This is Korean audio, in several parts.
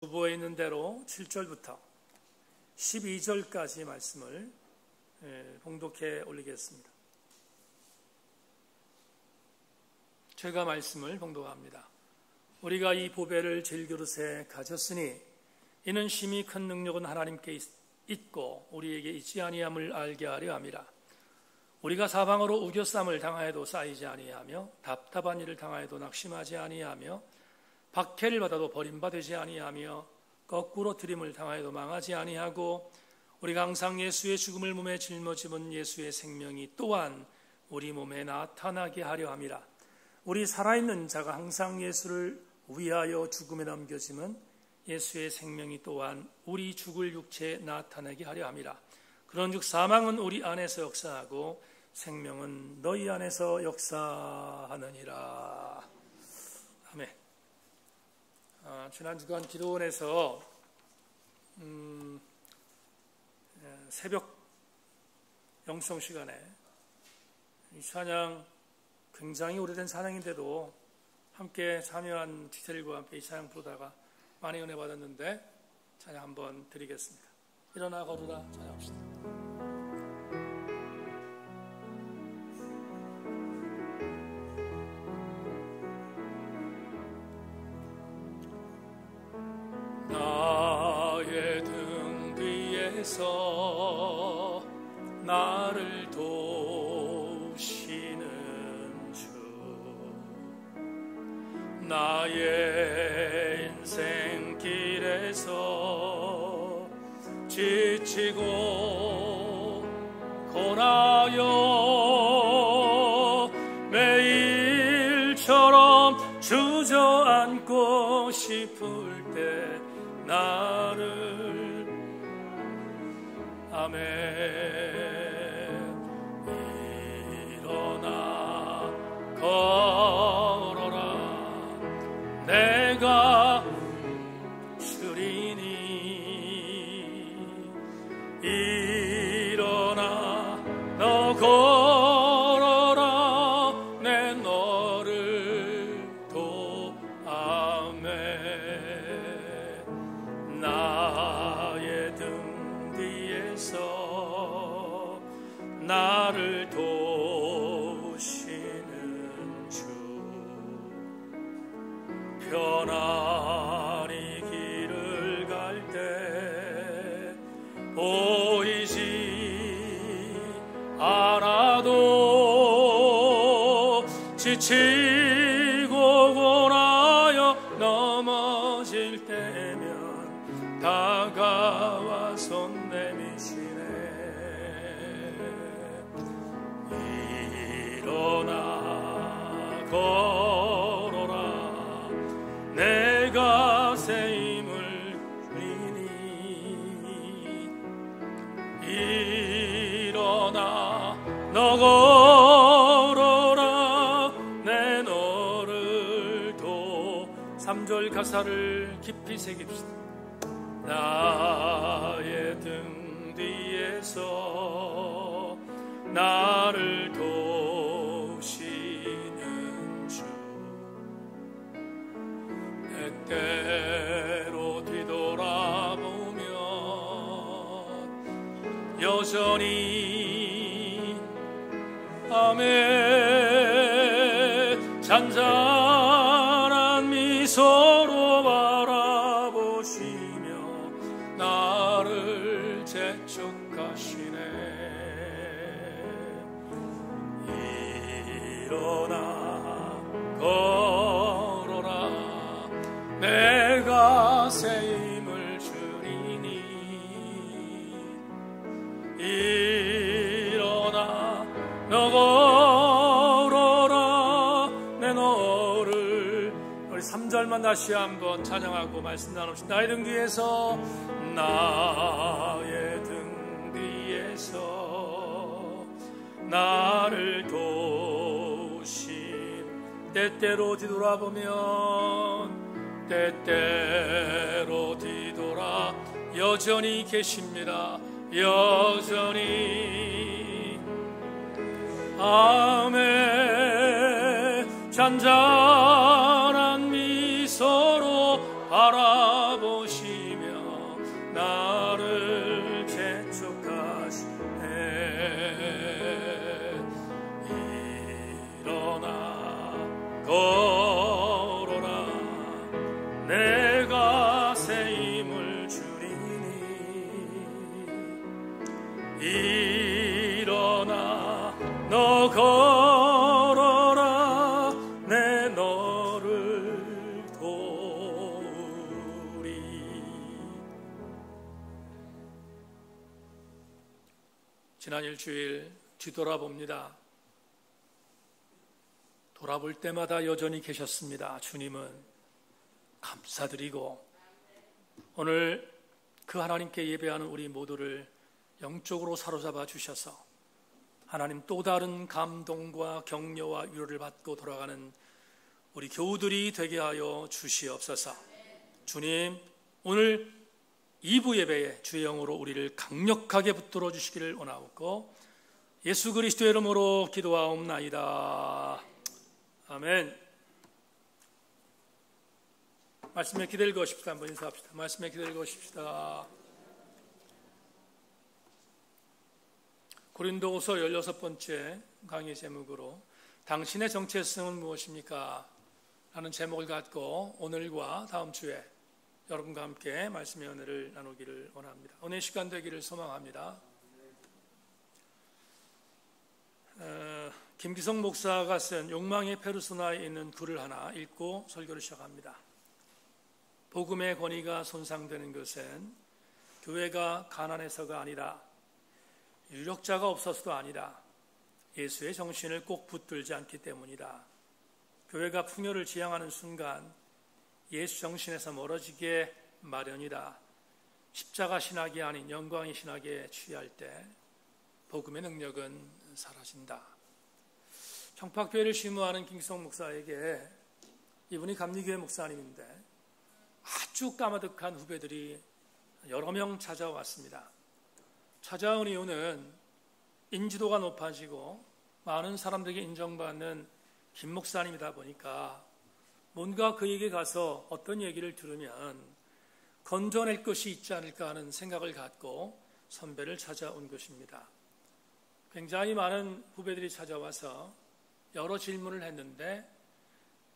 후보에 있는 대로 7절부터 12절까지 말씀을 봉독해 올리겠습니다. 제가 말씀을 봉독합니다. 우리가 이 보배를 질그릇에 가졌으니 이는 심히 큰 능력은 하나님께 있고 우리에게 있지 아니함을 알게 하려 함이라. 우리가 사방으로 우겨쌈을 당하여도 쌓이지 아니하며 답답한 일을 당하여도 낙심하지 아니하며 박해를 받아도 버림받지 아니하며 거꾸로 들임을 당하여도 망하지 아니하고 우리가 항상 예수의 죽음을 몸에 짊어지면 예수의 생명이 또한 우리 몸에 나타나게 하려 함이라. 우리 살아있는 자가 항상 예수를 위하여 죽음에 넘겨지면 예수의 생명이 또한 우리 죽을 육체에 나타나게 하려 함이라. 그런즉 사망은 우리 안에서 역사하고 생명은 너희 안에서 역사하느니라. 아멘. 지난 주간 기도원에서 새벽 영성 시간에 이 찬양 굉장히 오래된 찬양인데도 함께 참여한 지체들과 함께 이 찬양 부르다가 많이 은혜 받았는데 찬양 한번 드리겠습니다. 일어나 걸으라 찬양합시다. 나의 등 뒤에서 나를 도우시는 주, 나의 인생길에서 지치고 고나여 매일처럼 주저앉고 싶을 때 나를 일어나 걸어라 내가 주리니 일어나 너 걸어라 내 너를 도와매 나의 등 뒤에서 나를 도우시는 주 편안히 길을 갈 때 보이지 않아도 지치고 고나여 넘어질 때면 다가와 손 내미시네. 일어나 걸어라 내가 새 힘을 주리니 일어나 너 걸어라 내 너를 도 3절 가사를 깊이 새깁시다. 나의 등 뒤에서 나를 도우시는 주 때때로 뒤돌아보면 여전히 밤에 잔잔한 미소로 바라보시며 나를 재촉하시네. 일어나 걸어라 내가 새 힘을 주리니 일어나 너 걸어라 내 너를. 우리 3절만 다시 한번 찬양하고 말씀 나눕시다. 나의 등 뒤에서 나의 등 뒤에서 나를 도우신 때때로 뒤돌아보면 때때로 뒤돌아 여전히 계십니다. 여전히 밤에 잔잔한 미소로 바라보시 일어나 너 걸어라 내 너를 도우리. 지난 일주일 뒤돌아봅니다. 돌아볼 때마다 여전히 계셨습니다. 주님은 감사드리고 오늘 그 하나님께 예배하는 우리 모두를 영적으로 사로잡아 주셔서 하나님 또 다른 감동과 격려와 위로를 받고 돌아가는 우리 교우들이 되게 하여 주시옵소서. 주님, 오늘 2부 예배에 주의 영으로 우리를 강력하게 붙들어 주시기를 원하옵고 예수 그리스도의 이름으로 기도하옵나이다. 아멘. 말씀에 기대고 오십시다. 한번 인사합시다. 말씀에 기대고 오십시다. 고린도후서 16번째 강의 제목으로 당신의 정체성은 무엇입니까? 라는 제목을 갖고 오늘과 다음 주에 여러분과 함께 말씀의 은혜를 나누기를 원합니다. 오늘 시간 되기를 소망합니다. 김기성 목사가 쓴 욕망의 페르소나에 있는 글을 하나 읽고 설교를 시작합니다. 복음의 권위가 손상되는 것은 교회가 가난해서가 아니라 유력자가 없어서도 아니라 예수의 정신을 꼭 붙들지 않기 때문이다. 교회가 풍요를 지향하는 순간 예수 정신에서 멀어지게 마련이다. 십자가 신학이 아닌 영광의 신학에 취할 때 복음의 능력은 사라진다. 청팍교회를 심무하는 김기성 목사에게, 이분이 감리교회 목사님인데 아주 까마득한 후배들이 여러 명 찾아왔습니다. 찾아온 이유는 인지도가 높아지고 많은 사람들에게 인정받는 김 목사님이다 보니까 뭔가 그에게 가서 어떤 얘기를 들으면 건져낼 것이 있지 않을까 하는 생각을 갖고 선배를 찾아온 것입니다. 굉장히 많은 후배들이 찾아와서 여러 질문을 했는데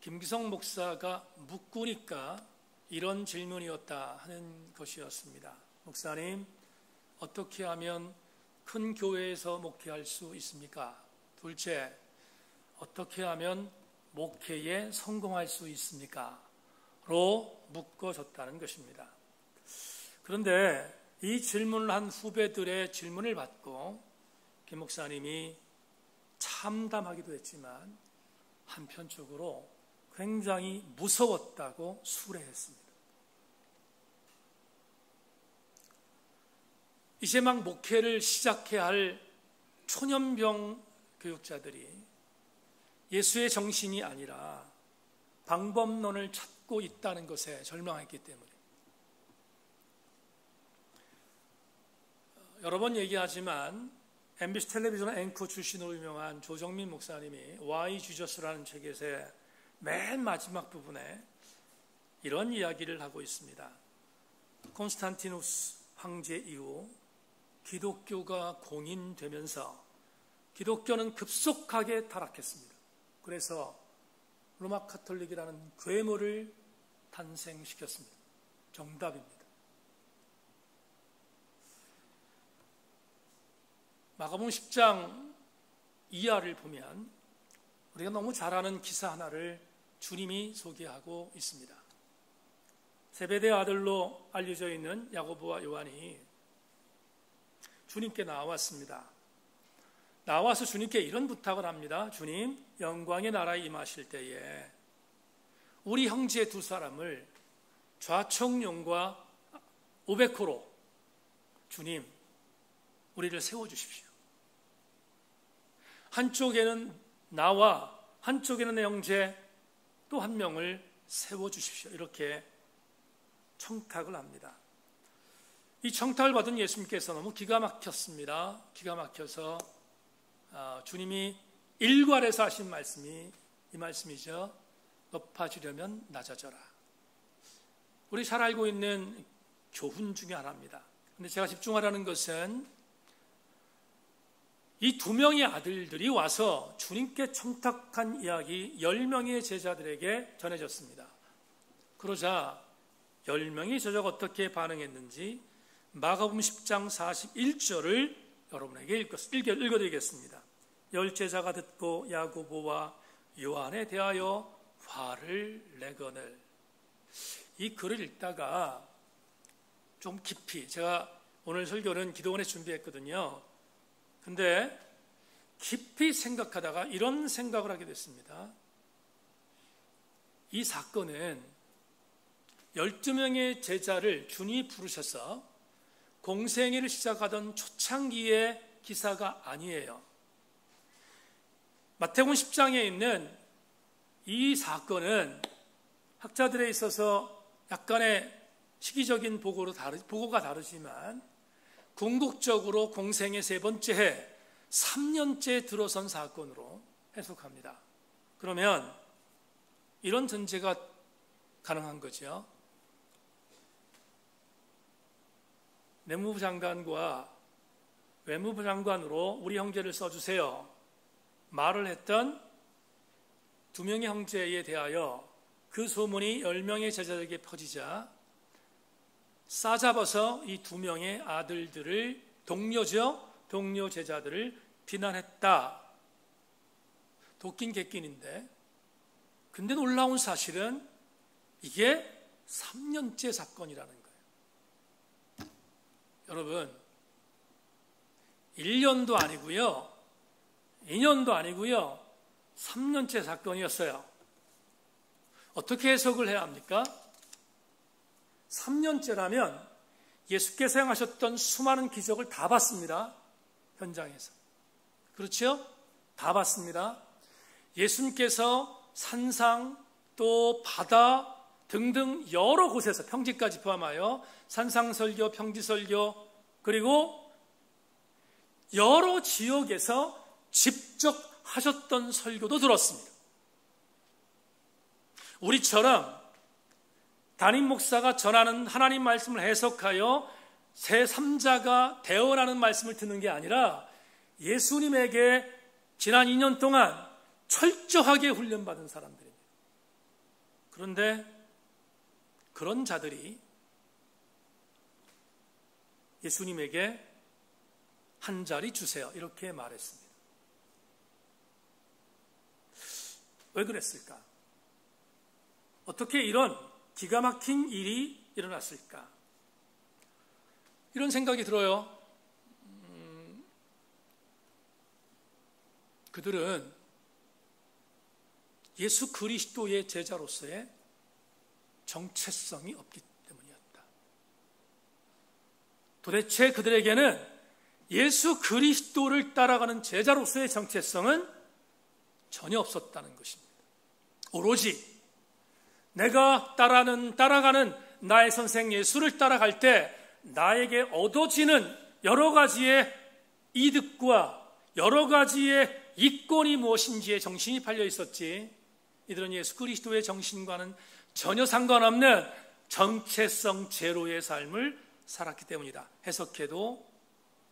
김기성 목사가 묻고니까 이런 질문이었다 하는 것이었습니다. 목사님, 어떻게 하면 큰 교회에서 목회할 수 있습니까? 둘째, 어떻게 하면 목회에 성공할 수 있습니까? 로 묶어졌다는 것입니다. 그런데 이 질문을 한 후배들의 질문을 받고 김 목사님이 참담하기도 했지만 한편적으로 굉장히 무서웠다고 수레했습니다. 이제 막 목회를 시작해야 할 초년병 교육자들이 예수의 정신이 아니라 방법론을 찾고 있다는 것에 절망했기 때문에, 여러 번 얘기하지만 MBC 텔레비전 앵커 출신으로 유명한 조정민 목사님이 Why Jesus라는 책에서 맨 마지막 부분에 이런 이야기를 하고 있습니다. 콘스탄티누스 황제 이후 기독교가 공인되면서 기독교는 급속하게 타락했습니다. 그래서 로마 카톨릭이라는 괴물을 탄생시켰습니다. 정답입니다. 마가복음 10장 이하를 보면 우리가 너무 잘 아는 기사 하나를 주님이 소개하고 있습니다. 세베대의 아들로 알려져 있는 야고보와 요한이 주님께 나왔습니다. 나와서 주님께 이런 부탁을 합니다. 주님, 영광의 나라에 임하실 때에 우리 형제 두 사람을 좌청룡과 오베코로 주님, 우리를 세워주십시오. 한쪽에는 나와 한쪽에는 내 형제 또 한 명을 세워주십시오. 이렇게 청탁을 합니다. 이 청탁을 받은 예수님께서 너무 기가 막혔습니다. 기가 막혀서 주님이 일괄해서 하신 말씀이 이 말씀이죠. 높아지려면 낮아져라. 우리 잘 알고 있는 교훈 중에 하나입니다. 그런데 제가 집중하라는 것은 이 두 명의 아들들이 와서 주님께 청탁한 이야기 10명의 제자들에게 전해졌습니다. 그러자 10명의 제자가 어떻게 반응했는지 마가복음 10장 41절을 여러분에게 읽어드리겠습니다. 열 제자가 듣고 야고보와 요한에 대하여 화를 내거늘. 이 글을 읽다가 좀 깊이, 제가 오늘 설교는 기도원에 준비했거든요. 근데 깊이 생각하다가 이런 생각을 하게 됐습니다. 이 사건은 12명의 제자를 주님이 부르셔서 공생애를 시작하던 초창기의 기사가 아니에요. 마태복음 10장에 있는 이 사건은 학자들에 있어서 약간의 시기적인 보고가 다르지만 궁극적으로 공생의 세 번째 해 3년째 들어선 사건으로 해석합니다. 그러면 이런 전제가 가능한 거죠. 내무부 장관과 외무부 장관으로 우리 형제를 써주세요 말을 했던 두 명의 형제에 대하여 그 소문이 10명의 제자들에게 퍼지자 싸잡아서 이 두 명의 아들들을 동료 제자들을 비난했다. 도끼인 객끼인인데, 근데 놀라운 사실은 이게 3년째 사건이라는 거예요. 여러분, 1년도 아니고요, 2년도 아니고요, 3년째 사건이었어요. 어떻게 해석을 해야 합니까? 3년째라면 예수께서 행하셨던 수많은 기적을 다 봤습니다. 현장에서. 그렇죠? 다 봤습니다. 예수님께서 산상 또 바다 등등 여러 곳에서 평지까지 포함하여 산상설교, 평지설교 그리고 여러 지역에서 직접 하셨던 설교도 들었습니다. 우리처럼 담임 목사가 전하는 하나님 말씀을 해석하여 제3자가 대언하는 말씀을 듣는 게 아니라 예수님에게 지난 2년 동안 철저하게 훈련받은 사람들입니다. 그런데 그런 자들이 예수님에게 한 자리 주세요 이렇게 말했습니다. 왜 그랬을까? 어떻게 이런 기가 막힌 일이 일어났을까? 이런 생각이 들어요. 그들은 예수 그리스도의 제자로서의 정체성이 없기 때문이었다. 도대체 그들에게는 예수 그리스도를 따라가는 제자로서의 정체성은 전혀 없었다는 것입니다. 오로지 내가 따라가는 나의 선생 예수를 따라갈 때 나에게 얻어지는 여러 가지의 이득과 여러 가지의 이권이 무엇인지에 정신이 팔려 있었지, 이들은 예수 그리스도의 정신과는 전혀 상관없는 정체성 제로의 삶을 살았기 때문이다. 해석해도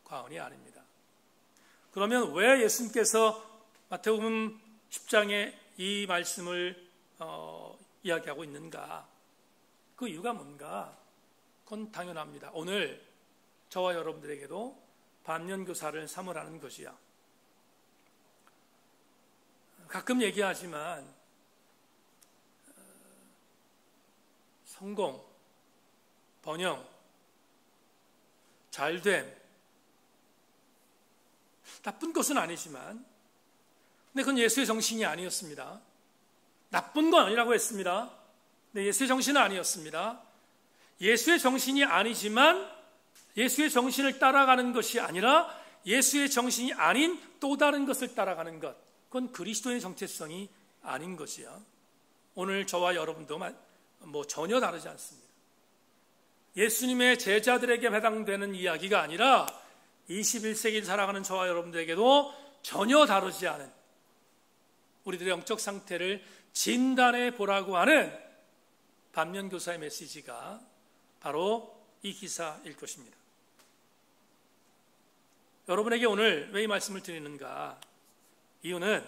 과언이 아닙니다. 그러면 왜 예수님께서 마태복음 10장에 이 말씀을 이야기하고 있는가? 그 이유가 뭔가? 그건 당연합니다. 오늘 저와 여러분들에게도 반면교사를 삼으라는 것이야. 가끔 얘기하지만 성공, 번영, 잘됨, 나쁜 것은 아니지만 근데 그건 예수의 정신이 아니었습니다. 나쁜 건 아니라고 했습니다. 근데 예수의 정신은 아니었습니다. 예수의 정신이 아니지만 예수의 정신을 따라가는 것이 아니라 예수의 정신이 아닌 또 다른 것을 따라가는 것, 그건 그리스도의 정체성이 아닌 것이야. 오늘 저와 여러분도 전혀 다르지 않습니다. 예수님의 제자들에게 해당되는 이야기가 아니라 21세기를 살아가는 저와 여러분들에게도 전혀 다르지 않은 우리들의 영적 상태를 진단해 보라고 하는 반면교사의 메시지가 바로 이 기사일 것입니다. 여러분에게 오늘 왜 이 말씀을 드리는가? 이유는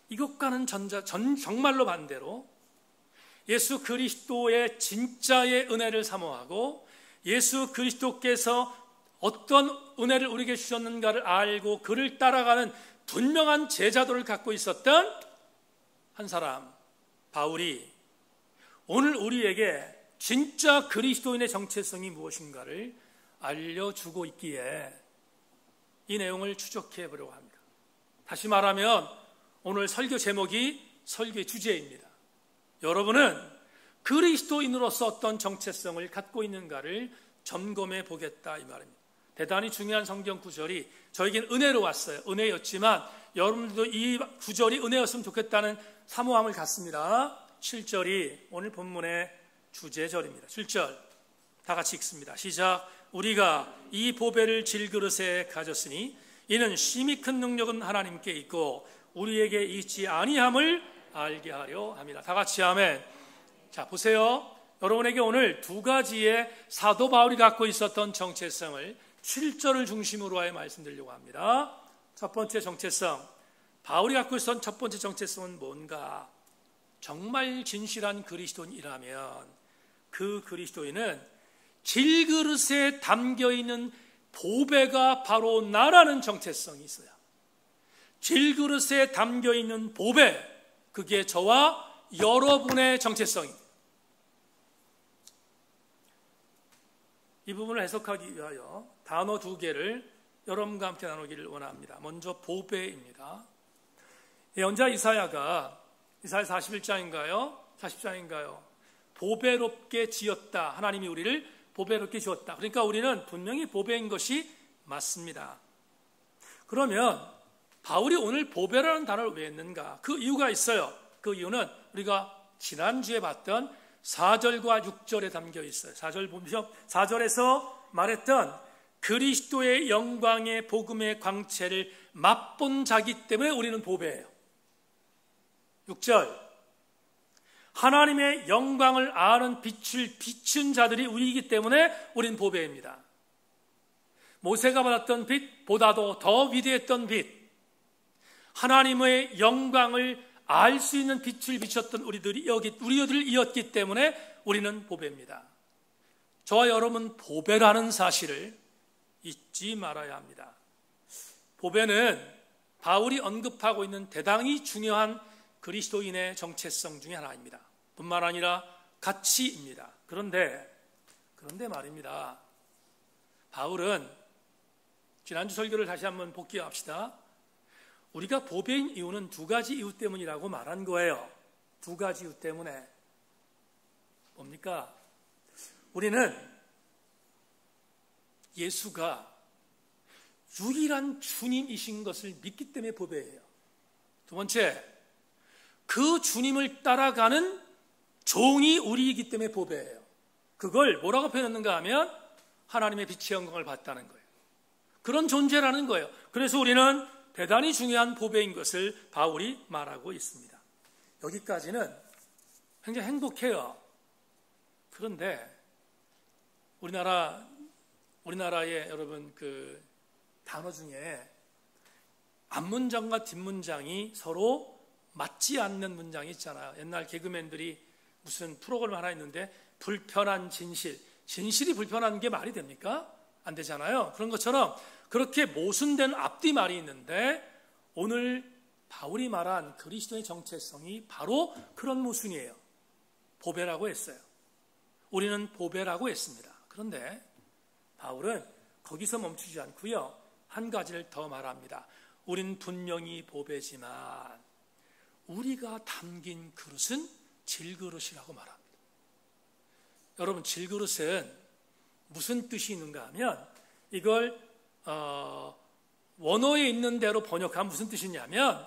이것과는 정말로 반대로 예수 그리스도의 진짜의 은혜를 사모하고 예수 그리스도께서 어떤 은혜를 우리에게 주셨는가를 알고 그를 따라가는 분명한 제자도를 갖고 있었던 한 사람, 바울이 오늘 우리에게 진짜 그리스도인의 정체성이 무엇인가를 알려주고 있기에 이 내용을 추적해 보려고 합니다. 다시 말하면 오늘 설교 제목이 설교의 주제입니다. 여러분은 그리스도인으로서 어떤 정체성을 갖고 있는가를 점검해 보겠다 이 말입니다. 대단히 중요한 성경 구절이 저에겐 은혜로 왔어요. 은혜였지만 여러분들도 이 구절이 은혜였으면 좋겠다는 사모함을 갖습니다. 7절이 오늘 본문의 주제절입니다. 7절 다 같이 읽습니다. 시작. 우리가 이 보배를 질그릇에 가졌으니 이는 심히 큰 능력은 하나님께 있고 우리에게 있지 아니함을 알게 하려 합니다. 다 같이 아멘. 자, 보세요. 여러분에게 오늘 두 가지의 사도 바울이 갖고 있었던 정체성을 7절을 중심으로 하여 말씀드리려고 합니다. 첫 번째 정체성, 바울이 갖고 있었던 첫 번째 정체성은 뭔가? 정말 진실한 그리스도인이라면 그 그리스도인은 질그릇에 담겨있는 보배가 바로 나라는 정체성이 있어요. 질그릇에 담겨있는 보배, 그게 저와 여러분의 정체성입니다. 이 부분을 해석하기 위하여 단어 두 개를 여러분과 함께 나누기를 원합니다. 먼저 보배입니다. 예언자 이사야가 이사야 41장인가요? 40장인가요? 보배롭게 지었다. 하나님이 우리를 보배롭게 지었다. 그러니까 우리는 분명히 보배인 것이 맞습니다. 그러면 바울이 오늘 보배라는 단어를 왜 했는가? 그 이유가 있어요. 그 이유는 우리가 지난주에 봤던 4절과 6절에 담겨 있어요. 4절 보면 4절에서 말했던 그리스도의 영광의 복음의 광채를 맛본 자기 때문에 우리는 보배예요. 6절 하나님의 영광을 아는 빛을 비춘 자들이 우리이기 때문에 우리는 보배입니다. 모세가 받았던 빛보다도 더 위대했던 빛, 하나님의 영광을 알 수 있는 빛을 비췄던 우리들이었기 때문에 우리는 보배입니다. 저와 여러분 보배라는 사실을 잊지 말아야 합니다. 보배는 바울이 언급하고 있는 대단히 중요한 그리스도인의 정체성 중에 하나입니다. 뿐만 아니라 가치입니다. 그런데 말입니다. 바울은 지난주 설교를 다시 한번 복기합시다. 우리가 보배인 이유는 두 가지 이유 때문이라고 말한 거예요. 두 가지 이유 때문에. 뭡니까? 우리는 예수가 유일한 주님이신 것을 믿기 때문에 보배예요. 두 번째, 그 주님을 따라가는 종이 우리이기 때문에 보배예요. 그걸 뭐라고 표현했는가 하면 하나님의 빛의 영광을 받다는 거예요. 그런 존재라는 거예요. 그래서 우리는 대단히 중요한 보배인 것을 바울이 말하고 있습니다. 여기까지는 굉장히 행복해요. 그런데 우리나라의 여러분 그 단어 중에 앞문장과 뒷문장이 서로 맞지 않는 문장이 있잖아요. 옛날 개그맨들이 무슨 프로그램 하나 있는데 불편한 진실이 불편한 게 말이 됩니까? 안 되잖아요. 그런 것처럼 그렇게 모순된 앞뒤 말이 있는데 오늘 바울이 말한 그리스도의 정체성이 바로 그런 모순이에요. 보배라고 했어요. 우리는 보배라고 했습니다. 그런데 바울은 거기서 멈추지 않고요. 한 가지를 더 말합니다. 우린 분명히 보배지만 우리가 담긴 그릇은 질그릇이라고 말합니다. 여러분, 질그릇은 무슨 뜻이 있는가 하면 이걸 원어에 있는 대로 번역하면 무슨 뜻이냐면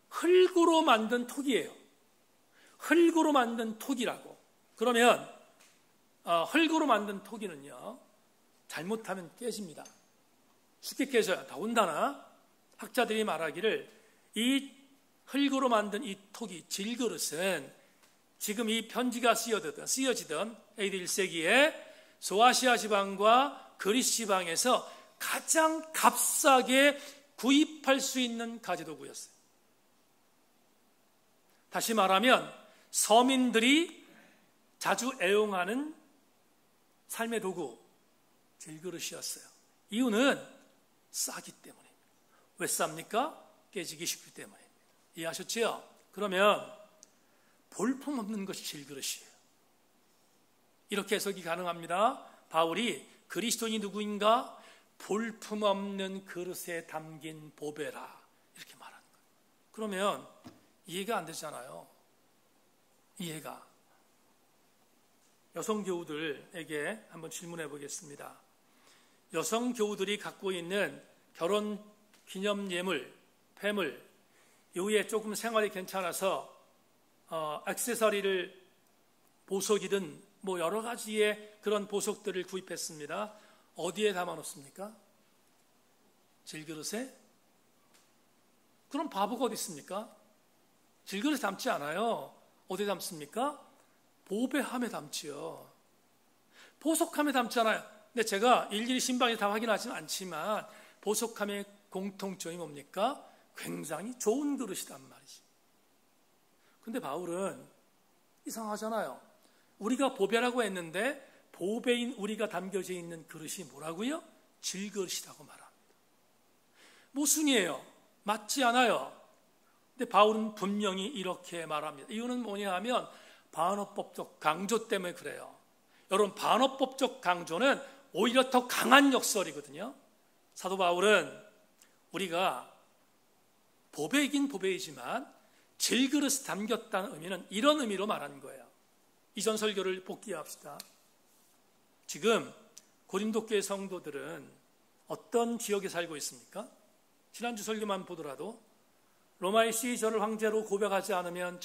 흙으로 만든 톡이에요. 흙으로 만든 톡이라고. 그러면 흙으로 만든 톡이는요 잘못하면 깨집니다. 쉽게 깨져요. 더군다나 학자들이 말하기를 이 흙으로 만든 이 톡이 질그릇은 지금 이 편지가 쓰여지던 AD 1세기에 소아시아 지방과 그리스 지방에서 가장 값싸게 구입할 수 있는 가재도구였어요. 다시 말하면 서민들이 자주 애용하는 삶의 도구, 질그릇이었어요. 이유는 싸기 때문입니다. 왜 쌉니까? 깨지기 쉽기 때문입니다. 이해하셨지요? 그러면 볼품없는 것이 질그릇이에요. 이렇게 해석이 가능합니다. 바울이 그리스도인이 누구인가? 볼품없는 그릇에 담긴 보배라, 이렇게 말하는 거예요. 그러면 이해가 안 되잖아요. 이해가. 여성 교우들에게 한번 질문해 보겠습니다. 여성 교우들이 갖고 있는 결혼 기념 예물, 폐물, 이후에 조금 생활이 괜찮아서 액세서리를, 보석이든 뭐 여러 가지의 그런 보석들을 구입했습니다. 어디에 담아놓습니까? 질그릇에? 그럼 바보가 어디 있습니까? 질그릇에 담지 않아요. 어디에 담습니까? 보배함에 담지요. 보석함에 담잖아요. 근데 제가 일일이 신방에서 다 확인하지는 않지만 보석함의 공통점이 뭡니까? 굉장히 좋은 그릇이란 말이지. 근데 바울은 이상하잖아요. 우리가 보배라고 했는데 보배인 우리가 담겨져 있는 그릇이 뭐라고요? 질그릇이라고 말합니다. 모순이에요. 맞지 않아요. 근데 바울은 분명히 이렇게 말합니다. 이유는 뭐냐 하면 반어법적 강조 때문에 그래요. 여러분, 반어법적 강조는 오히려 더 강한 역설이거든요. 사도 바울은 우리가 보배이긴 보배이지만 질그릇에 담겼다는 의미는 이런 의미로 말하는 거예요. 이전 설교를 복기합시다. 지금 고린도 교회 성도들은 어떤 지역에 살고 있습니까? 지난주 설교만 보더라도 로마의 시저를 황제로 고백하지 않으면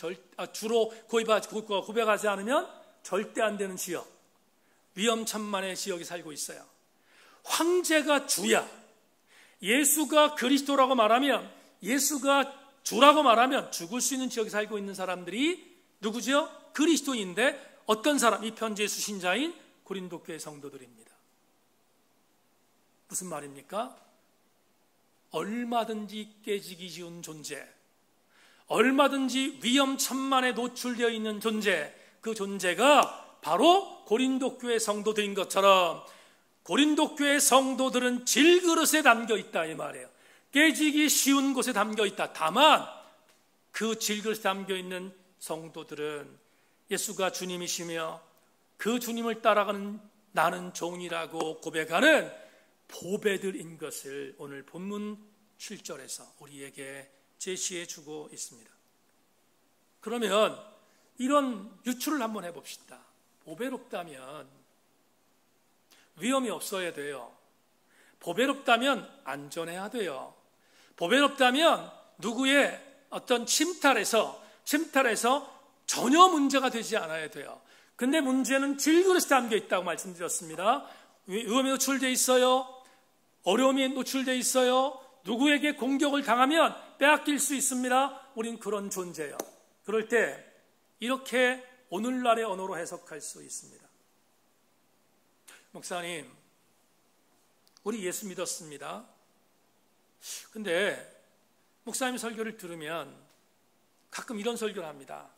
주로 고백하지 않으면 절대 안 되는 지역, 위험천만의 지역에 살고 있어요. 황제가 주야, 예수가 그리스도라고 말하면, 예수가 주라고 말하면 죽을 수 있는 지역에 살고 있는 사람들이 누구죠? 그리스도인데 어떤 사람? 이 편지의 수신자인 고린도 교회 성도들입니다. 무슨 말입니까? 얼마든지 깨지기 쉬운 존재, 얼마든지 위험천만에 노출되어 있는 존재, 그 존재가 바로 고린도 교회 성도들인 것처럼 고린도 교회 성도들은 질그릇에 담겨 있다, 이 말이에요. 깨지기 쉬운 곳에 담겨 있다. 다만 그 질그릇에 담겨 있는 성도들은 예수가 주님이시며 그 주님을 따라가는 나는 종이라고 고백하는 보배들인 것을 오늘 본문 7절에서 우리에게 제시해 주고 있습니다. 그러면 이런 유추를 한번 해봅시다. 보배롭다면 위험이 없어야 돼요. 보배롭다면 안전해야 돼요. 보배롭다면 누구의 어떤 침탈에서 전혀 문제가 되지 않아야 돼요. 근데 문제는 질그릇에 담겨 있다고 말씀드렸습니다. 위험에 노출되어 있어요. 어려움에 노출되어 있어요. 누구에게 공격을 당하면 빼앗길 수 있습니다. 우린 그런 존재예요. 그럴 때 이렇게 오늘날의 언어로 해석할 수 있습니다. 목사님, 우리 예수 믿었습니다. 근데 목사님 설교를 들으면 가끔 이런 설교를 합니다.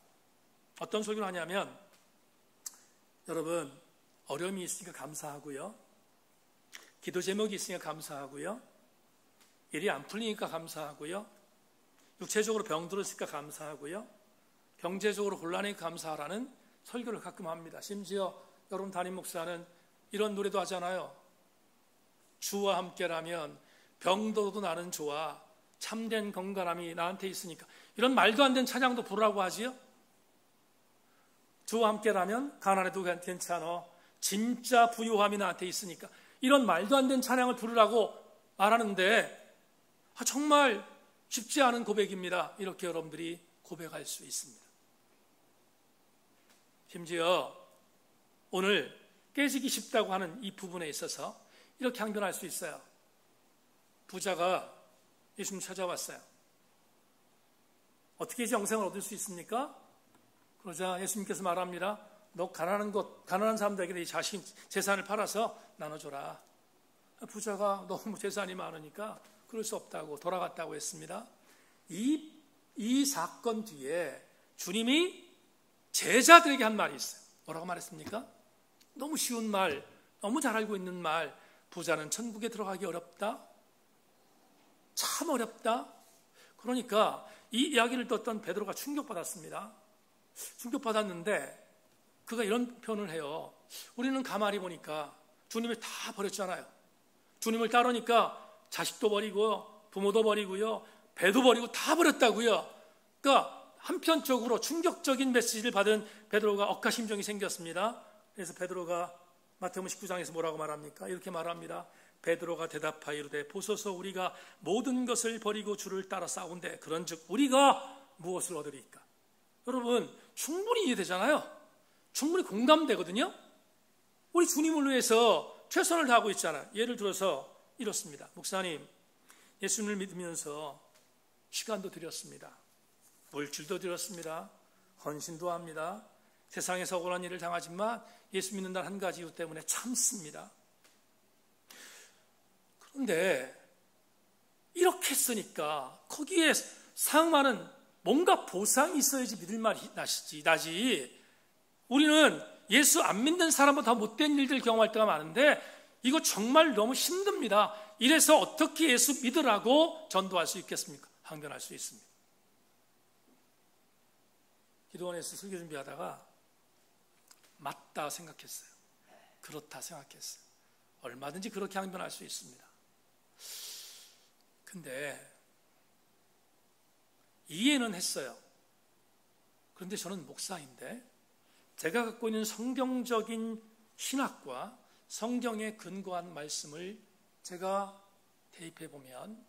어떤 설교를 하냐면, 여러분, 어려움이 있으니까 감사하고요, 기도 제목이 있으니까 감사하고요, 일이 안 풀리니까 감사하고요, 육체적으로 병들었으니까 감사하고요, 경제적으로 곤란하니까 감사하라는 설교를 가끔 합니다. 심지어 여러분 담임 목사는 이런 노래도 하잖아요. 주와 함께라면 병들어도 나는 좋아, 참된 건강함이 나한테 있으니까. 이런 말도 안 되는 찬양도 부르라고 하지요. 주와 함께라면 가난해도 괜찮아, 진짜 부유함이 나한테 있으니까. 이런 말도 안 되는 찬양을 부르라고 말하는데 정말 쉽지 않은 고백입니다. 이렇게 여러분들이 고백할 수 있습니다. 심지어 오늘 깨지기 쉽다고 하는 이 부분에 있어서 이렇게 항변할 수 있어요. 부자가 예수님 찾아왔어요. 어떻게 해서 영생을 얻을 수 있습니까? 그러자 예수님께서 말합니다. 너 가난한 사람들에게 네 자신 재산을 팔아서 나눠줘라. 부자가 너무 재산이 많으니까 그럴 수 없다고 돌아갔다고 했습니다. 이 사건 뒤에 주님이 제자들에게 한 말이 있어요. 뭐라고 말했습니까? 너무 쉬운 말, 너무 잘 알고 있는 말. 부자는 천국에 들어가기 어렵다. 참 어렵다. 그러니까 이 이야기를 듣던 베드로가 충격받았습니다. 충격받았는데 그가 이런 표현을 해요. 우리는 가만히 보니까 주님을 다 버렸잖아요. 주님을 따르니까 자식도 버리고 부모도 버리고요, 배도 버리고 다 버렸다고요. 그러니까 한편적으로 충격적인 메시지를 받은 베드로가 억하심정이 생겼습니다. 그래서 베드로가 마태복음 19장에서 뭐라고 말합니까? 이렇게 말합니다. 베드로가 대답하여 이르되 보소서 우리가 모든 것을 버리고 주를 따라 싸운데 그런즉 우리가 무엇을 얻으리까? 여러분 충분히 이해되잖아요. 충분히 공감되거든요. 우리 주님을 위해서 최선을 다하고 있잖아요. 예를 들어서 이렇습니다. 목사님, 예수님을 믿으면서 시간도 드렸습니다. 물질도 드렸습니다. 헌신도 합니다. 세상에서 억울한 일을 당하지만 예수 믿는다는 한 가지 이유 때문에 참습니다. 그런데 이렇게 했으니까 거기에 상응하는 뭔가 보상이 있어야지 믿을 말이 나지. 우리는 예수 안 믿는 사람보다 못된 일들 경험할 때가 많은데 이거 정말 너무 힘듭니다. 이래서 어떻게 예수 믿으라고 전도할 수 있겠습니까? 항변할 수 있습니다. 기도원에서 설교 준비하다가 맞다 생각했어요. 그렇다 생각했어요. 얼마든지 그렇게 항변할 수 있습니다. 근데 이해는 했어요. 그런데 저는 목사인데 제가 갖고 있는 성경적인 신학과 성경에 근거한 말씀을 제가 대입해 보면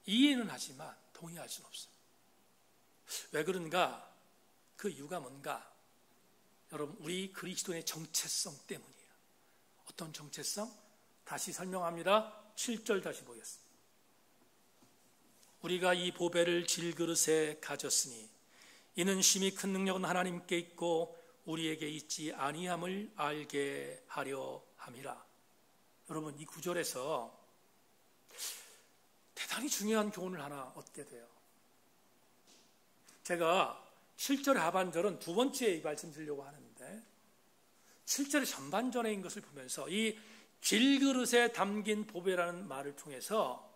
이해는 하지만 동의할 수는 없어요. 왜 그런가? 그 이유가 뭔가? 여러분, 우리 그리스도의 정체성 때문이에요. 어떤 정체성? 다시 설명합니다. 7절 다시 보겠습니다. 우리가 이 보배를 질그릇에 가졌으니 이는 심히 큰 능력은 하나님께 있고 우리에게 있지 아니함을 알게 하려 함이라. 여러분, 이 구절에서 대단히 중요한 교훈을 하나 얻게 돼요. 제가 7절의 하반절은 두 번째 말씀드리려고 하는데 7절의 전반전인 것을 보면서 이 질그릇에 담긴 보배라는 말을 통해서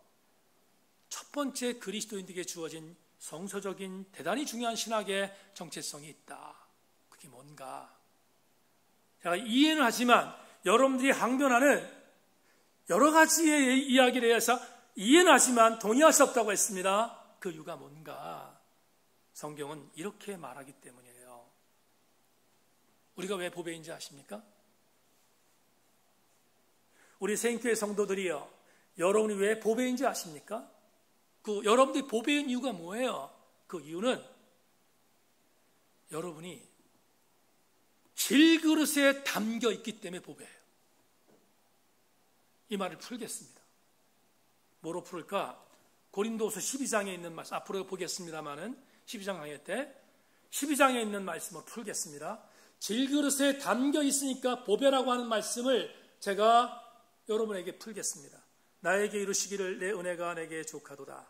첫 번째 그리스도인들에게 주어진 성서적인 대단히 중요한 신학의 정체성이 있다. 그게 뭔가? 제가 이해는 하지만 여러분들이 항변하는 여러 가지의 이야기를 해서 이해는 하지만 동의할 수 없다고 했습니다. 그 이유가 뭔가? 성경은 이렇게 말하기 때문이에요. 우리가 왜 보배인지 아십니까? 우리 생교회 성도들이요, 여러분이 왜 보배인지 아십니까? 그 여러분들이 보배인 이유가 뭐예요? 그 이유는 여러분이 질그릇에 담겨 있기 때문에 보배예요. 이 말을 풀겠습니다. 뭐로 풀을까? 고린도서 12장에 있는 말씀, 앞으로 보겠습니다마는 12장 강의 때 12장에 있는 말씀을 풀겠습니다. 질그릇에 담겨 있으니까 보배라고 하는 말씀을 제가 여러분에게 풀겠습니다. 나에게 이르시기를 내 은혜가 내게 족하도다.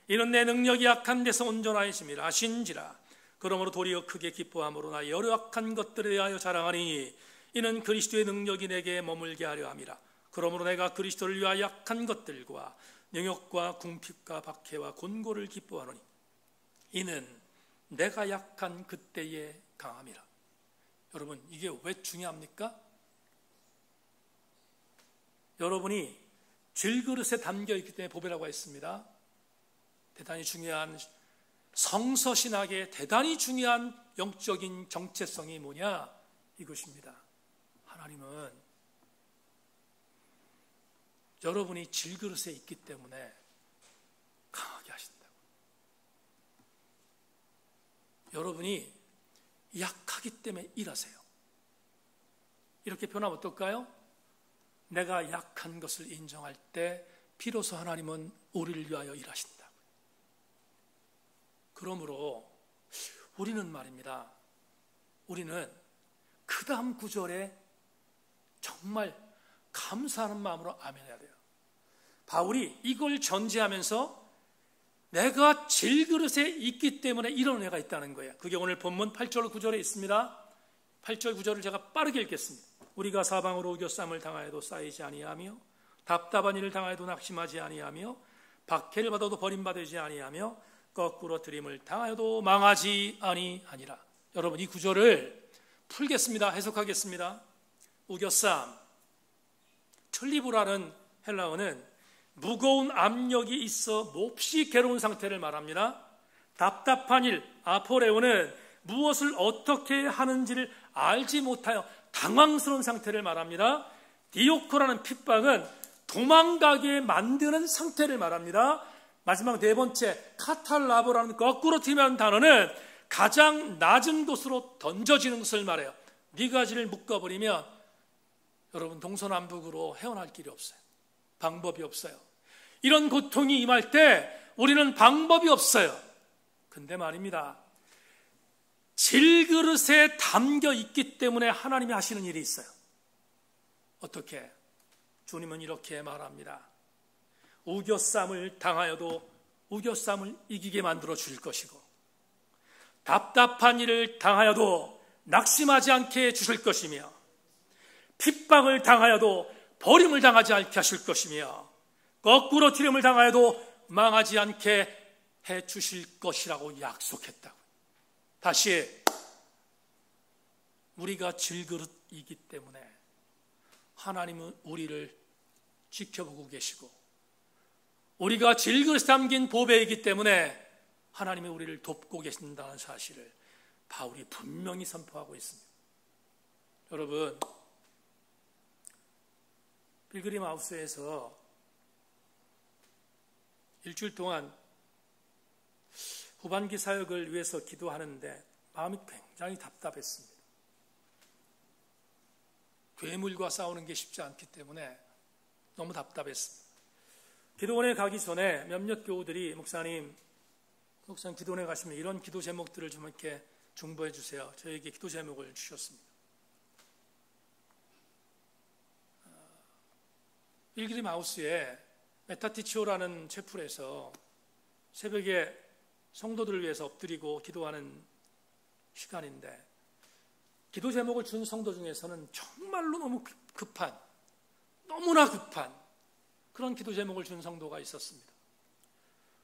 이는 내 능력이 약한 데서 온전하심이라 하신지라. 그러므로 도리어 크게 기뻐함으로 나 여러 약한 것들에 대하여 자랑하니 이는 그리스도의 능력이 내게 머물게 하려 함이라. 그러므로 내가 그리스도를 위하여 약한 것들과 능욕과 궁핍과 박해와 곤고를 기뻐하노니 이는 내가 약한 그때에 강함이라. 여러분, 이게 왜 중요합니까? 여러분이 질그릇에 담겨 있기 때문에 보배라고 했습니다. 대단히 중요한 성서신학의 대단히 중요한 영적인 정체성이 뭐냐? 이것입니다. 하나님은 여러분이 질그릇에 있기 때문에 강하게 하신다고. 여러분이 약하기 때문에 일하세요. 이렇게 표현하면 어떨까요? 내가 약한 것을 인정할 때 비로소 하나님은 우리를 위하여 일하신다. 그러므로 우리는 말입니다. 우리는 그 다음 구절에 정말 감사하는 마음으로 아멘해야 돼요. 바울이 이걸 전제하면서 내가 질그릇에 있기 때문에 이런 은혜가 있다는 거예요. 그게 오늘 본문 8절 9절에 있습니다. 8절 9절을 제가 빠르게 읽겠습니다. 우리가 사방으로 우겨쌈을 당하여도 쌓이지 아니하며 답답한 일을 당하여도 낙심하지 아니하며 박해를 받아도 버림받지 아니하며 거꾸로 들임을 당하여도 망하지 아니하니라. 여러분, 이 구절을 풀겠습니다. 해석하겠습니다. 우겨쌈, 틀리브라는 헬라어는 무거운 압력이 있어 몹시 괴로운 상태를 말합니다. 답답한 일, 아포레오는 무엇을 어떻게 하는지를 알지 못하여 당황스러운 상태를 말합니다. 디오코라는 핍박은 도망가게 만드는 상태를 말합니다. 마지막 네 번째, 카탈라보라는 거꾸로 틀리는 단어는 가장 낮은 곳으로 던져지는 것을 말해요. 네 가지를 묶어버리면 여러분 동서남북으로 헤어날 길이 없어요. 방법이 없어요. 이런 고통이 임할 때 우리는 방법이 없어요. 근데 말입니다, 질그릇에 담겨 있기 때문에 하나님이 하시는 일이 있어요. 어떻게? 주님은 이렇게 말합니다. 우겨쌈을 당하여도 우겨쌈을 이기게 만들어 줄 것이고, 답답한 일을 당하여도 낙심하지 않게 해주실 것이며, 핍박을 당하여도 버림을 당하지 않게 하실 것이며, 거꾸로 튀림을 당하여도 망하지 않게 해주실 것이라고 약속했다고. 다시, 우리가 질그릇이기 때문에 하나님은 우리를 지켜보고 계시고, 우리가 질그릇에 담긴 보배이기 때문에 하나님이 우리를 돕고 계신다는 사실을 바울이 분명히 선포하고 있습니다. 여러분, 필그림 하우스에서 일주일 동안 후반기 사역을 위해서 기도하는데 마음이 굉장히 답답했습니다. 괴물과 싸우는 게 쉽지 않기 때문에 너무 답답했습니다. 기도원에 가기 전에 몇몇 교우들이 목사님 기도원에 가시면 이런 기도 제목들을 좀 이렇게 중보해 주세요. 저에게 기도 제목을 주셨습니다. 필그림 하우스에 메타티치오라는 채플에서 새벽에 성도들을 위해서 엎드리고 기도하는 시간인데, 기도 제목을 준 성도 중에서는 정말로 너무 급한, 너무나 급한 그런 기도 제목을 준 성도가 있었습니다.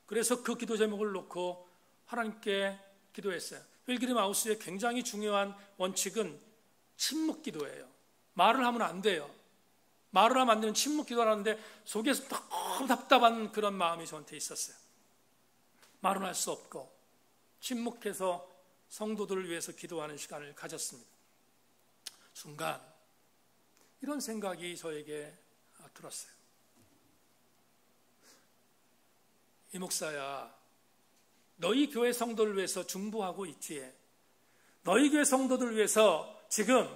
그래서 그 기도 제목을 놓고 하나님께 기도했어요. 필그림 하우스의 굉장히 중요한 원칙은 침묵 기도예요. 말을 하면 안 돼요. 말을 하면 안 되는 침묵 기도하는데 속에서 너무 답답한 그런 마음이 저한테 있었어요. 말은 할 수 없고 침묵해서 성도들을 위해서 기도하는 시간을 가졌습니다. 순간 이런 생각이 저에게 들었어요. 이 목사야, 너희 교회 성도를 위해서 중보하고 있지. 너희 교회 성도들을 위해서 지금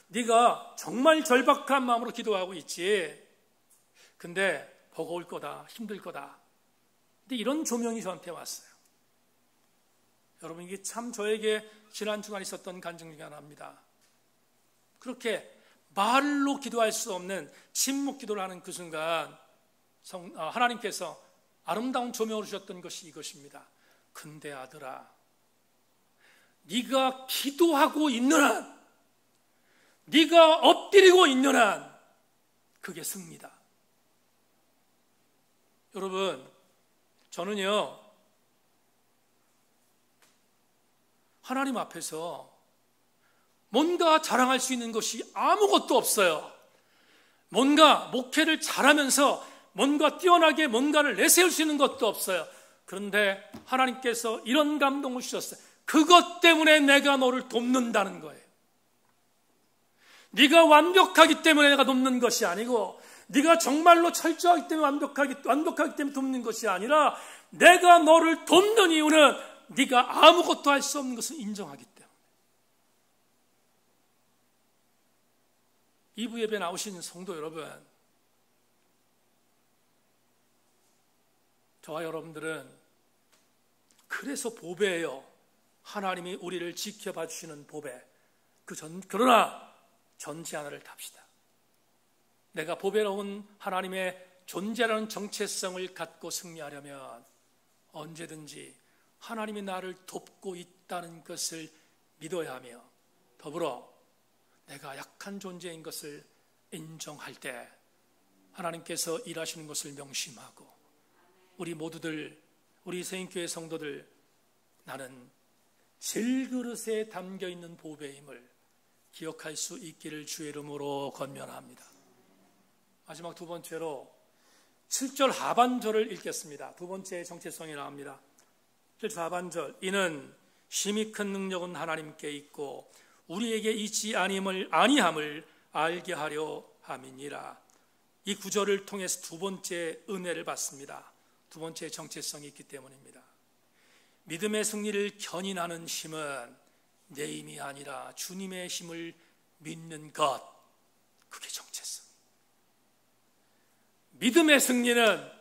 네가 정말 절박한 마음으로 기도하고 있지. 근데 버거울 거다, 힘들 거다. 근데 이런 조명이 저한테 왔어요. 여러분, 이게 참 저에게 지난 주간 있었던 간증 중에 하나입니다. 그렇게 말로 기도할 수 없는 침묵 기도를 하는 그 순간 하나님께서 아름다운 조명을 주셨던 것이 이것입니다. 근데 아들아, 네가 기도하고 있는 한, 네가 엎드리고 있는 한, 그게 승리다. 여러분, 저는요, 하나님 앞에서 뭔가 자랑할 수 있는 것이 아무것도 없어요. 뭔가 목회를 잘하면서 뭔가 뛰어나게 뭔가를 내세울 수 있는 것도 없어요. 그런데 하나님께서 이런 감동을 주셨어요. 그것 때문에 내가 너를 돕는다는 거예요. 네가 완벽하기 때문에 내가 돕는 것이 아니고, 네가 정말로 철저하기 때문에 완벽하기 때문에 돕는 것이 아니라, 내가 너를 돕는 이유는 네가 아무것도 할 수 없는 것을 인정하기 때문에. 2부 예배 나오신 성도 여러분, 저와 여러분들은 그래서 보배예요. 하나님이 우리를 지켜봐 주시는 보배. 그러나 전제 하나를 답시다. 내가 보배로운 하나님의 존재라는 정체성을 갖고 승리하려면 언제든지 하나님이 나를 돕고 있다는 것을 믿어야 하며, 더불어 내가 약한 존재인 것을 인정할 때 하나님께서 일하시는 것을 명심하고 우리 모두들, 우리 세인교회 성도들, 나는 질그릇에 담겨있는 보배의 힘을 기억할 수 있기를 주의 이름으로 권면합니다. 마지막 두 번째로 7절 하반절을 읽겠습니다. 두 번째 정체성이 나옵니다. 7절 하반절, 이는 심히 큰 능력은 하나님께 있고 우리에게 있지 아니함을 알게 하려 함이니라. 이 구절을 통해서 두 번째 은혜를 받습니다. 두 번째 정체성이 있기 때문입니다. 믿음의 승리를 견인하는 힘은 내 힘이 아니라 주님의 힘을 믿는 것, 그게 정체성. 믿음의 승리는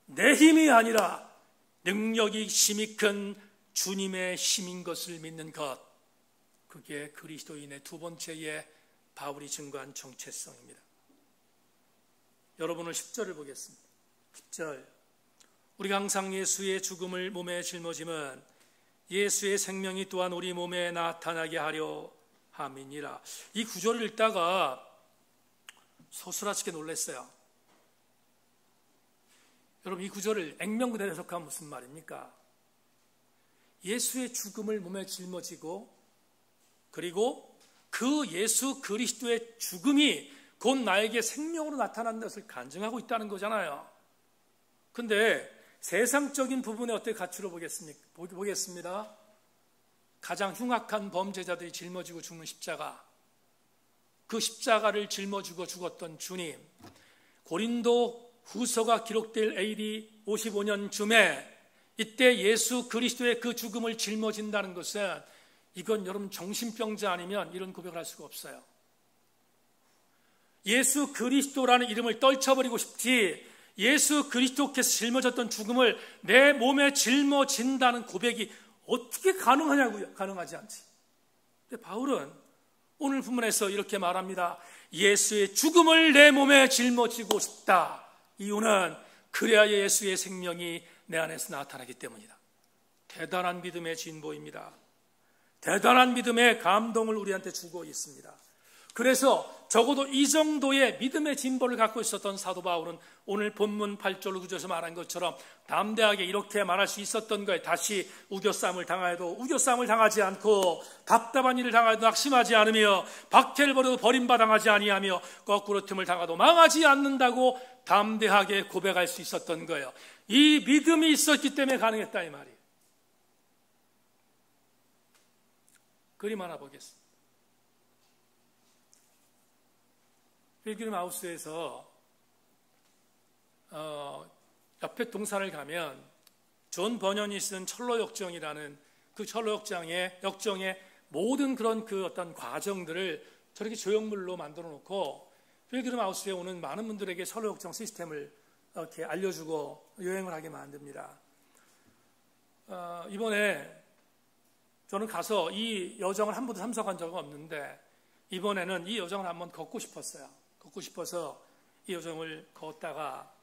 내 힘이 아니라 능력이 힘이 큰 주님의 힘인 것을 믿는 것, 그게 그리스도인의 두 번째의 바울이 증거한 정체성입니다. 여러분을 10절을 보겠습니다. 10절, 우리가 항상 예수의 죽음을 몸에 짊어짐은 예수의 생명이 또한 우리 몸에 나타나게 하려 함이니라. 이 구절을 읽다가 소스라치게 놀랐어요. 여러분, 이 구절을 액면 그대로 해석하면 무슨 말입니까? 예수의 죽음을 몸에 짊어지고 그리고 그 예수 그리스도의 죽음이 곧 나에게 생명으로 나타난 것을 간증하고 있다는 거잖아요. 근데 세상적인 부분에 어떻게 가치로 보겠습니다. 가장 흉악한 범죄자들이 짊어지고 죽는 십자가, 그 십자가를 짊어지고 죽었던 주님, 고린도 후서가 기록될 AD 55년쯤에 이때 예수 그리스도의 그 죽음을 짊어진다는 것은, 이건 여러분 정신병자 아니면 이런 고백을 할 수가 없어요. 예수 그리스도라는 이름을 떨쳐버리고 싶지, 예수 그리스도께서 짊어졌던 죽음을 내 몸에 짊어진다는 고백이 어떻게 가능하냐고요? 가능하지 않지. 근데 바울은 오늘 본문에서 이렇게 말합니다. 예수의 죽음을 내 몸에 짊어지고 싶다. 이유는 그래야 예수의 생명이 내 안에서 나타나기 때문이다. 대단한 믿음의 진보입니다. 대단한 믿음의 감동을 우리한테 주고 있습니다. 그래서 적어도 이 정도의 믿음의 진보를 갖고 있었던 사도 바울은 오늘 본문 8절 9절에서 말한 것처럼 담대하게 이렇게 말할 수 있었던 거예요. 다시 우겨싸움을 당하여도 우겨싸움을 당하지 않고, 답답한 일을 당하여도 낙심하지 않으며, 박해를 벌여도 버림받아가지 아니하며, 거꾸로 틈을 당하도 망하지 않는다고 담대하게 고백할 수 있었던 거예요. 이 믿음이 있었기 때문에 가능했다, 이 말이에요. 그림 하나 보겠습니다. 필그림 하우스에서 옆에 동산을 가면 존 버년이 쓴 철로 역정이라는 그 철로 역정의 모든 그런 그 어떤 과정들을 저렇게 조형물로 만들어 놓고 필그림 하우스에 오는 많은 분들에게 철로 역정 시스템을 이렇게 알려주고 여행을 하게 만듭니다. 이번에 저는 가서 이 여정을 한 번도 참석한 적은 없는데, 이번에는 이 여정을 한번 걷고 싶었어요. 걷고 싶어서 이 여정을 걷다가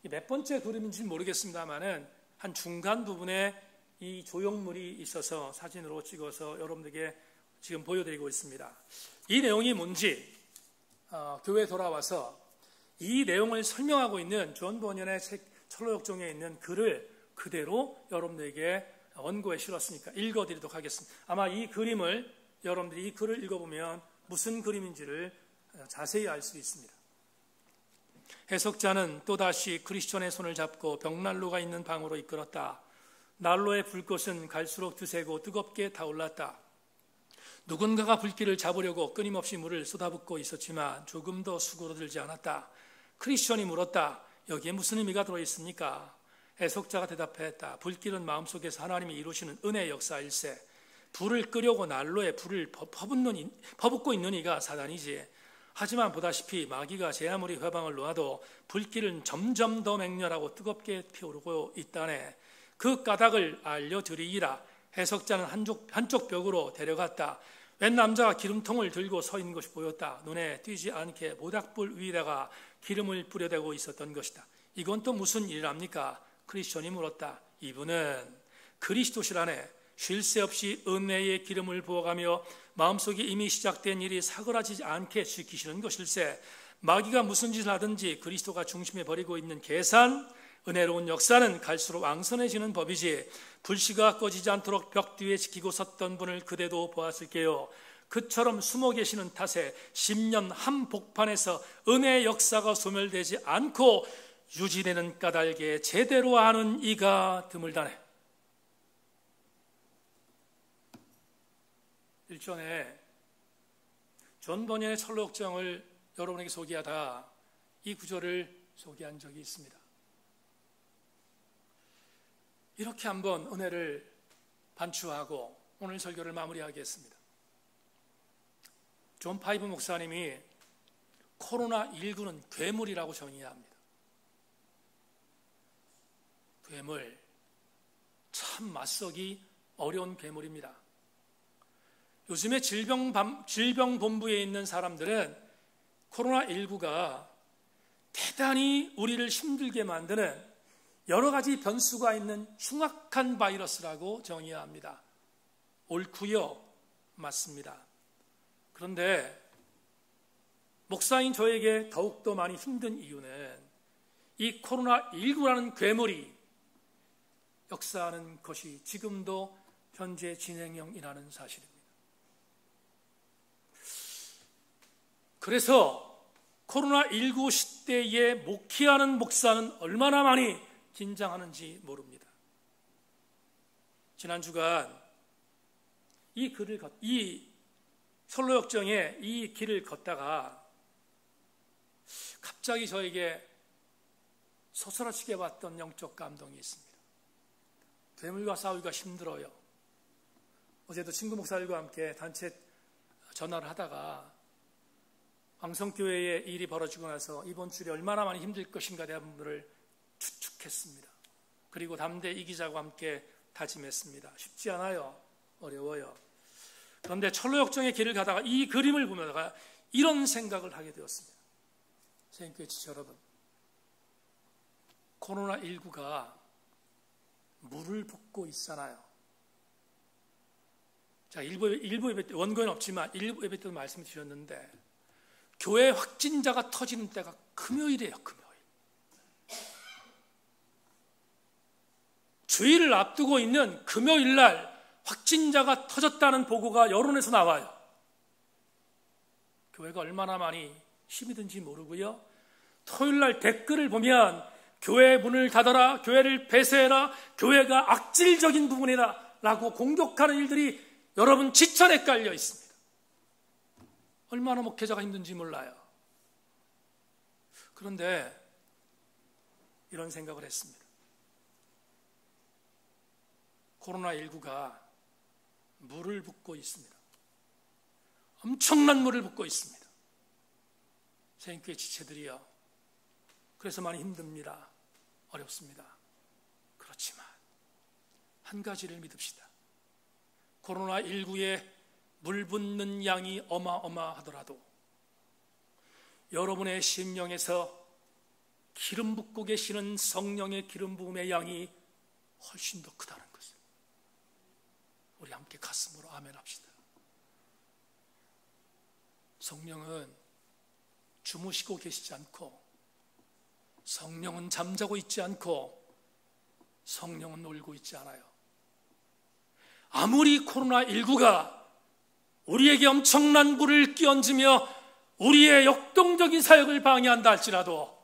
몇 번째 그림인지 모르겠습니다만은 한 중간 부분에 이 조형물이 있어서 사진으로 찍어서 여러분들에게 지금 보여드리고 있습니다. 이 내용이 뭔지 교회에 돌아와서 이 내용을 설명하고 있는 존 버년의 책 철로역정에 있는 글을 그대로 여러분들에게 원고에 실었으니까 읽어드리도록 하겠습니다. 아마 이 그림을 여러분들이 이 글을 읽어보면 무슨 그림인지를 자세히 알 수 있습니다. 해석자는 또다시 크리스천의 손을 잡고 벽난로가 있는 방으로 이끌었다. 난로의 불꽃은 갈수록 드세고 뜨겁게 타올랐다. 누군가가 불길을 잡으려고 끊임없이 물을 쏟아붓고 있었지만 조금도 수그러들지 않았다. 크리스천이 물었다. 여기에 무슨 의미가 들어있습니까? 해석자가 대답했다. 불길은 마음속에서 하나님이 이루시는 은혜의 역사일세. 불을 끄려고 난로에 불을 퍼붓고 있는 이가 사단이지. 하지만 보다시피 마귀가 제 아무리 회방을 놓아도 불길은 점점 더 맹렬하고 뜨겁게 피오르고 있다네. 그 까닭을 알려드리기라. 해석자는 한쪽 벽으로 데려갔다. 웬 남자가 기름통을 들고 서 있는 것이 보였다. 눈에 띄지 않게 모닥불 위에다가 기름을 뿌려대고 있었던 것이다. 이건 또 무슨 일이랍니까? 크리스천이 물었다. 이분은 그리스도시라네. 쉴 새 없이 은혜의 기름을 부어가며 마음속에 이미 시작된 일이 사그라지지 않게 지키시는 것일세. 마귀가 무슨 짓을 하든지 그리스도가 중심에 버리고 있는 계산, 은혜로운 역사는 갈수록 왕선해지는 법이지, 불씨가 꺼지지 않도록 벽 뒤에 지키고 섰던 분을 그대도 보았을게요. 그처럼 숨어 계시는 탓에 10년 한 복판에서 은혜의 역사가 소멸되지 않고 유지되는 까닭에 제대로 아는 이가 드물다네. 일전에 존 버니의 철로역정을 여러분에게 소개하다 이 구절을 소개한 적이 있습니다. 이렇게 한번 은혜를 반추하고 오늘 설교를 마무리하겠습니다. 존 파이브 목사님이 코로나19는 괴물이라고 정의합니다. 괴물, 참 맞서기 어려운 괴물입니다. 요즘에 질병본부에 있는 사람들은 코로나19가 대단히 우리를 힘들게 만드는 여러 가지 변수가 있는 흉악한 바이러스라고 정의합니다. 옳고요, 맞습니다. 그런데 목사인 저에게 더욱더 많이 힘든 이유는 이 코로나19라는 괴물이 역사하는 것이 지금도 현재 진행형이라는 사실입니다. 그래서 코로나19 시대에 목회하는 목사는 얼마나 많이 긴장하는지 모릅니다. 지난 주간 이 철로역정에 이 길을 걷다가 갑자기 저에게 소스라치게 왔던 영적 감동이 있습니다. 괴물과 싸우기가 힘들어요. 어제도 친구 목사들과 함께 단체 전화를 하다가 황성교회에 일이 벌어지고 나서 이번 주에 얼마나 많이 힘들 것인가 대한 부분을 추측했습니다. 그리고 담대 이기자와 함께 다짐했습니다. 쉽지 않아요. 어려워요. 그런데 철로역정의 길을 가다가 이 그림을 보다가 이런 생각을 하게 되었습니다. 선생님께 지체 여러분, 코로나19가 물을 붓고 있잖아요. 자, 일부 예배 때, 원고는 없지만 일부 예배 때도 말씀 드렸는데 교회 확진자가 터지는 때가 금요일이에요. 금요일. 주일을 앞두고 있는 금요일 날 확진자가 터졌다는 보고가 여론에서 나와요. 교회가 얼마나 많이 힘이 든지 모르고요. 토요일 날 댓글을 보면 교회 문을 닫아라, 교회를 폐쇄해라, 교회가 악질적인 부분이다 라고 공격하는 일들이 여러분 지천에 깔려 있습니다. 얼마나 목회자가 힘든지 몰라요. 그런데 이런 생각을 했습니다. 코로나19가 물을 붓고 있습니다. 엄청난 물을 붓고 있습니다. 선생님께 지체들이요. 그래서 많이 힘듭니다. 어렵습니다. 그렇지만 한 가지를 믿읍시다. 코로나19에 물 붓는 양이 어마어마하더라도 여러분의 심령에서 기름 붓고 계시는 성령의 기름 부음의 양이 훨씬 더 크다는 것을 우리 함께 가슴으로 아멘합시다. 성령은 주무시고 계시지 않고, 성령은 잠자고 있지 않고, 성령은 놀고 있지 않아요. 아무리 코로나19가 우리에게 엄청난 불을 끼얹으며 우리의 역동적인 사역을 방해한다 할지라도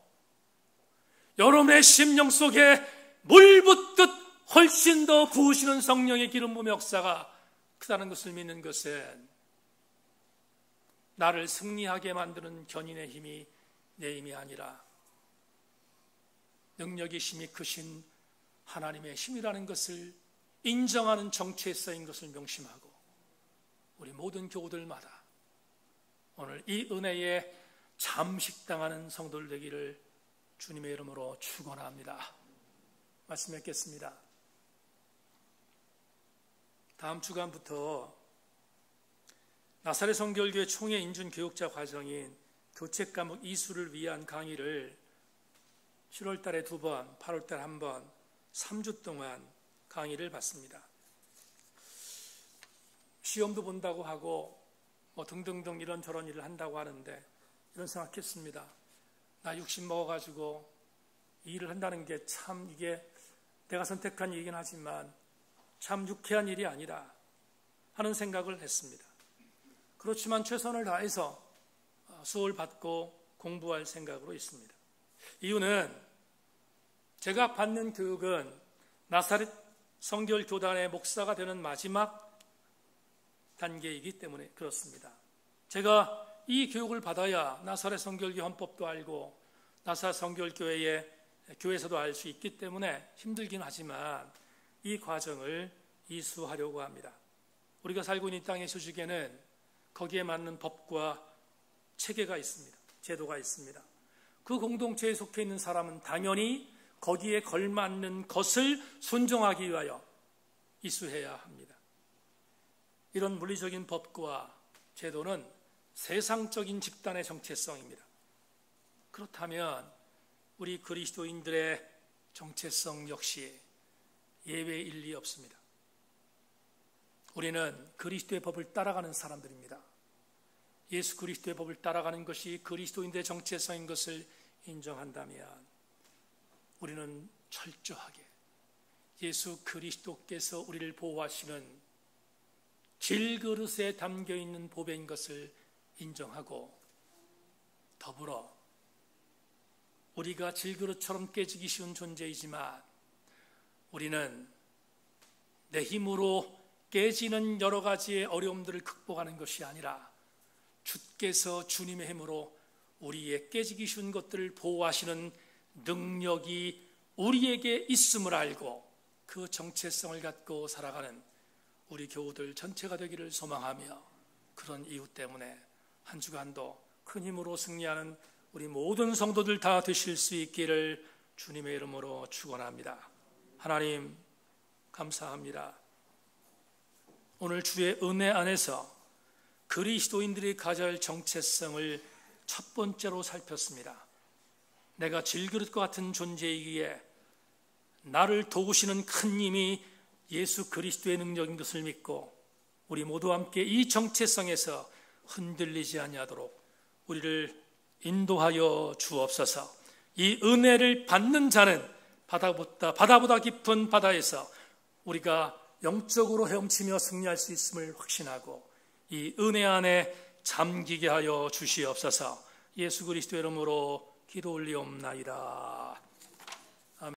여러분의 심령 속에 물 붓듯 훨씬 더 부으시는 성령의 기름 부음의 역사가 크다는 것을 믿는 것은 나를 승리하게 만드는 견인의 힘이 내 힘이 아니라 능력이 힘이 크신 하나님의 힘이라는 것을 인정하는 정체에 쓰인 것을 명심하고 우리 모든 교우들마다 오늘 이 은혜에 잠식당하는 성도들 되기를 주님의 이름으로 축원합니다. 말씀 맺겠습니다. 다음 주간부터 나사렛 성결교회 총회 인준 교육자 과정인 교책 과목 이수를 위한 강의를 7월 달에 2번, 8월 달에 1번, 3주 동안 강의를 받습니다. 시험도 본다고 하고 뭐 등등등 이런저런 일을 한다고 하는데 이런 생각했습니다. 나 60 먹어가지고 이 일을 한다는 게 참 이게 내가 선택한 일이긴 하지만 참 유쾌한 일이 아니라 하는 생각을 했습니다. 그렇지만 최선을 다해서 수업을 받고 공부할 생각으로 있습니다. 이유는 제가 받는 교육은 나사렛 성결교단의 목사가 되는 마지막 단계이기 때문에 그렇습니다. 제가 이 교육을 받아야 나사렛 성결교 헌법도 알고 나사렛 성결교회의 교회에서도 알 수 있기 때문에 힘들긴 하지만 이 과정을 이수하려고 합니다. 우리가 살고 있는 이 땅의 조직에는 거기에 맞는 법과 체계가 있습니다. 제도가 있습니다. 그 공동체에 속해 있는 사람은 당연히 거기에 걸맞는 것을 순종하기 위하여 이수해야 합니다. 이런 물리적인 법과 제도는 세상적인 집단의 정체성입니다. 그렇다면 우리 그리스도인들의 정체성 역시 예외일 리 없습니다. 우리는 그리스도의 법을 따라가는 사람들입니다. 예수 그리스도의 법을 따라가는 것이 그리스도인들의 정체성인 것을 인정한다면 우리는 철저하게 예수 그리스도께서 우리를 보호하시는 질그릇에 담겨있는 보배인 것을 인정하고 더불어 우리가 질그릇처럼 깨지기 쉬운 존재이지만 우리는 내 힘으로 깨지는 여러 가지의 어려움들을 극복하는 것이 아니라 주께서 주님의 힘으로 우리의 깨지기 쉬운 것들을 보호하시는 능력이 우리에게 있음을 알고 그 정체성을 갖고 살아가는 우리 교우들 전체가 되기를 소망하며 그런 이유 때문에 한 주간도 큰 힘으로 승리하는 우리 모든 성도들 다 되실 수 있기를 주님의 이름으로 축원합니다. 하나님 감사합니다. 오늘 주의 은혜 안에서 그리스도인들이 가져야 할 정체성을 첫 번째로 살폈습니다. 내가 질그릇과 같은 존재이기에 나를 도우시는 큰 힘이 예수 그리스도의 능력인 것을 믿고 우리 모두 함께 이 정체성에서 흔들리지 아니하도록 우리를 인도하여 주옵소서. 이 은혜를 받는 자는 바다보다 깊은 바다에서 우리가 영적으로 헤엄치며 승리할 수 있음을 확신하고 이 은혜 안에 잠기게 하여 주시옵소서. 예수 그리스도의 이름으로 기도 올리옵나이다.